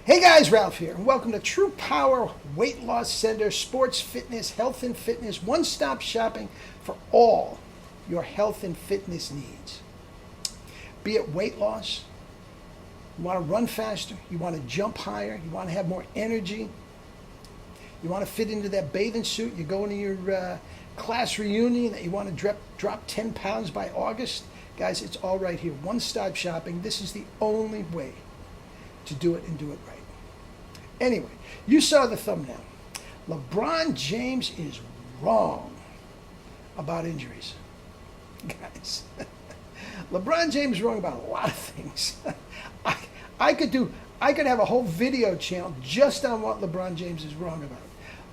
Hey guys, Ralph here, and welcome to True Power Weight Loss Center, sports, fitness, health and fitness, one-stop shopping for all your health and fitness needs. Be it weight loss, you want to run faster, you want to jump higher, you want to have more energy, you want to fit into that bathing suit, you're going to your class reunion that you want to drop 10 pounds by August. Guys, it's all right here. One-stop shopping. This is the only way to do it and do it right. Anyway, you saw the thumbnail. LeBron James is wrong about injuries. Guys, LeBron James is wrong about a lot of things. I could have a whole video channel just on what LeBron James is wrong about.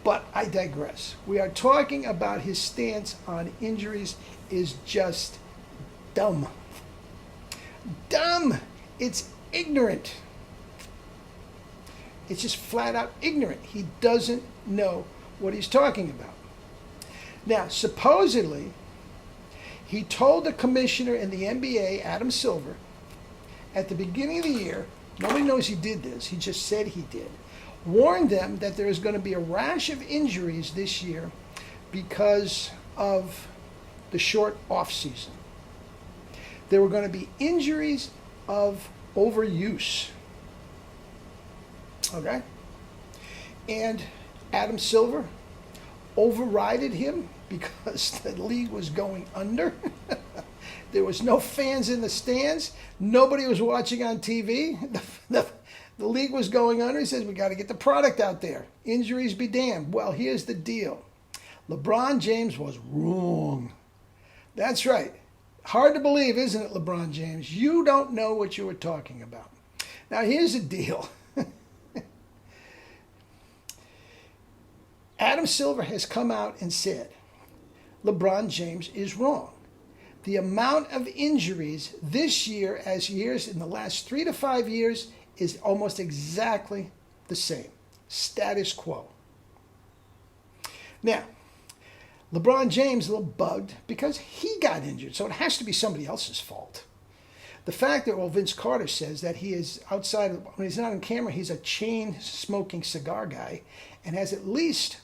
But I digress. We are talking about his stance on injuries is just dumb. Dumb. It's ignorant. It's just flat out ignorant. He doesn't know what he's talking about. Now, supposedly, he told the commissioner in the NBA, Adam Silver, at the beginning of the year, nobody knows he did this, he just said he did, warned them that there is going to be a rash of injuries this year because of the short off season. There were going to be injuries of overuse. Okay? And Adam Silver overrided him because the league was going under. There was no fans in the stands. Nobody was watching on TV. The league was going under. He says, we got to get the product out there. Injuries be damned. Well, here's the deal. LeBron James was wrong. That's right. Hard to believe, isn't it, LeBron James? You don't know what you were talking about. Now, here's the deal. Adam Silver has come out and said LeBron James is wrong. The amount of injuries this year as years in the last 3 to 5 years is almost exactly the same. Status quo. Now, LeBron James is a little bugged because he got injured, so it has to be somebody else's fault. The fact that, Vince Carter says that he is outside, when he's not on camera, he's a chain-smoking cigar guy and has at least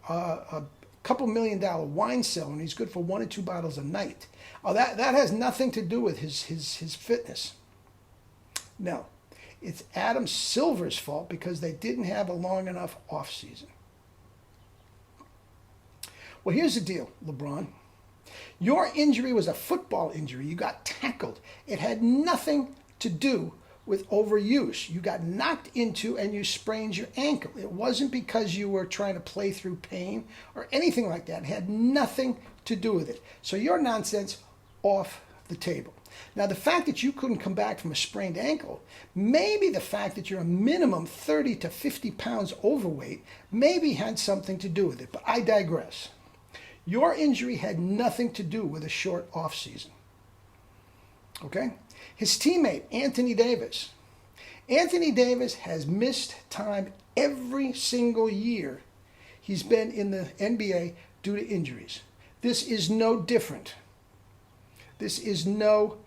a couple $1 million wine cellar, and he's good for 1 or 2 bottles a night. Oh, that has nothing to do with his fitness. No, it's Adam Silver's fault because they didn't have a long enough off season. Well, here's the deal, LeBron. Your injury was a football injury. You got tackled. It had nothing to do with overuse. You got knocked into and you sprained your ankle. It wasn't because you were trying to play through pain or anything like that. It had nothing to do with it. So your nonsense off the table. Now, the fact that you couldn't come back from a sprained ankle, maybe the fact that you're a minimum 30 to 50 pounds overweight, maybe had something to do with it. But I digress. Your injury had nothing to do with a short off season. Okay? His teammate, Anthony Davis. Anthony Davis has missed time every single year he's been in the NBA due to injuries. This is no different. This is no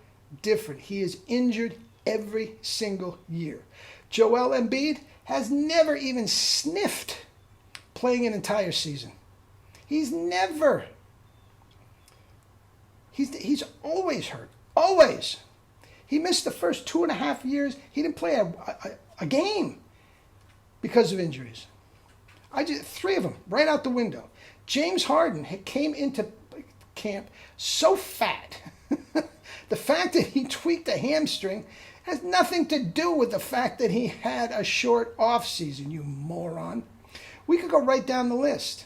different. He is injured every single year. Joel Embiid has never even sniffed playing an entire season. He's never. He's always hurt. Always. He missed the first 2.5 years. He didn't play a game because of injuries. 3 of them right out the window. James Harden came into camp so fat. The fact that he tweaked a hamstring has nothing to do with the fact that he had a short off season, you moron. We could go right down the list.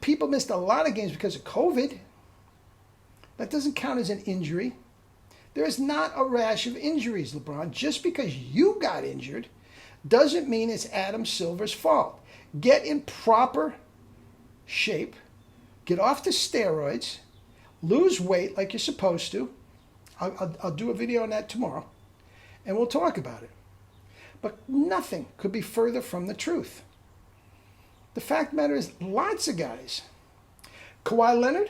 People missed a lot of games because of COVID. That doesn't count as an injury. There is not a rash of injuries, LeBron. Just because you got injured doesn't mean it's Adam Silver's fault. Get in proper shape. Get off the steroids. Lose weight like you're supposed to. I'll do a video on that tomorrow. And we'll talk about it. But nothing could be further from the truth. The fact of the matter is, lots of guys. Kawhi Leonard,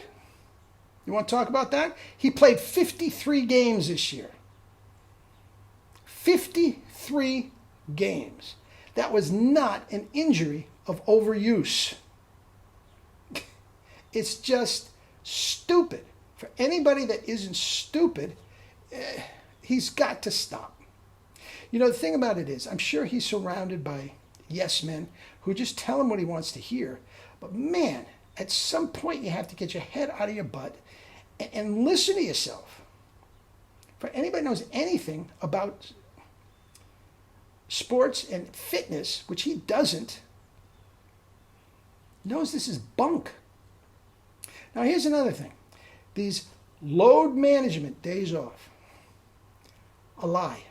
you want to talk about that? He played 53 games this year. 53 games. That was not an injury of overuse. It's just stupid. For anybody that isn't stupid, he's got to stop. You know, the thing about it is, I'm sure he's surrounded by yes men who just tell him what he wants to hear. But man, at some point you have to get your head out of your butt and listen to yourself. For anybody who knows anything about sports and fitness, which he doesn't, knows this is bunk. Now here's another thing. These load management days off, a lie.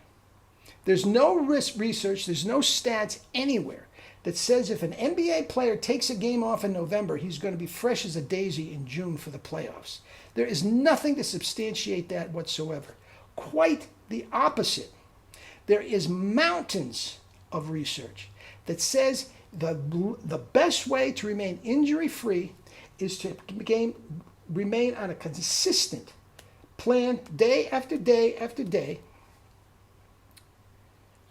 There's no research, there's no stats anywhere that says if an NBA player takes a game off in November, he's going to be fresh as a daisy in June for the playoffs. There is nothing to substantiate that whatsoever. Quite the opposite. There is mountains of research that says the best way to remain injury-free is to remain on a consistent plan day after day after day,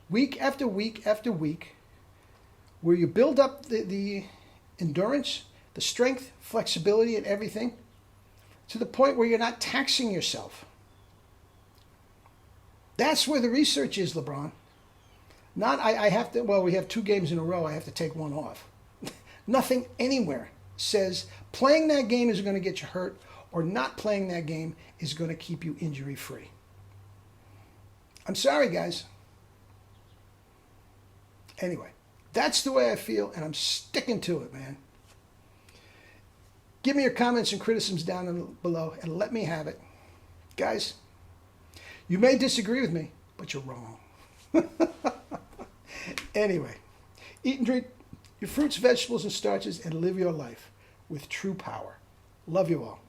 week after week after week, where you build up the endurance, the strength, flexibility, and everything to the point where you're not taxing yourself. That's where the research is, LeBron. Not I have to, well, we have 2 games in a row, I have to take one off. Nothing anywhere says playing that game is going to get you hurt or not playing that game is going to keep you injury-free. I'm sorry, guys. Anyway, that's the way I feel, and I'm sticking to it, man. Give me your comments and criticisms down below, and let me have it. Guys, you may disagree with me, but you're wrong. Anyway, eat and drink your fruits, vegetables, and starches, and live your life with true power. Love you all.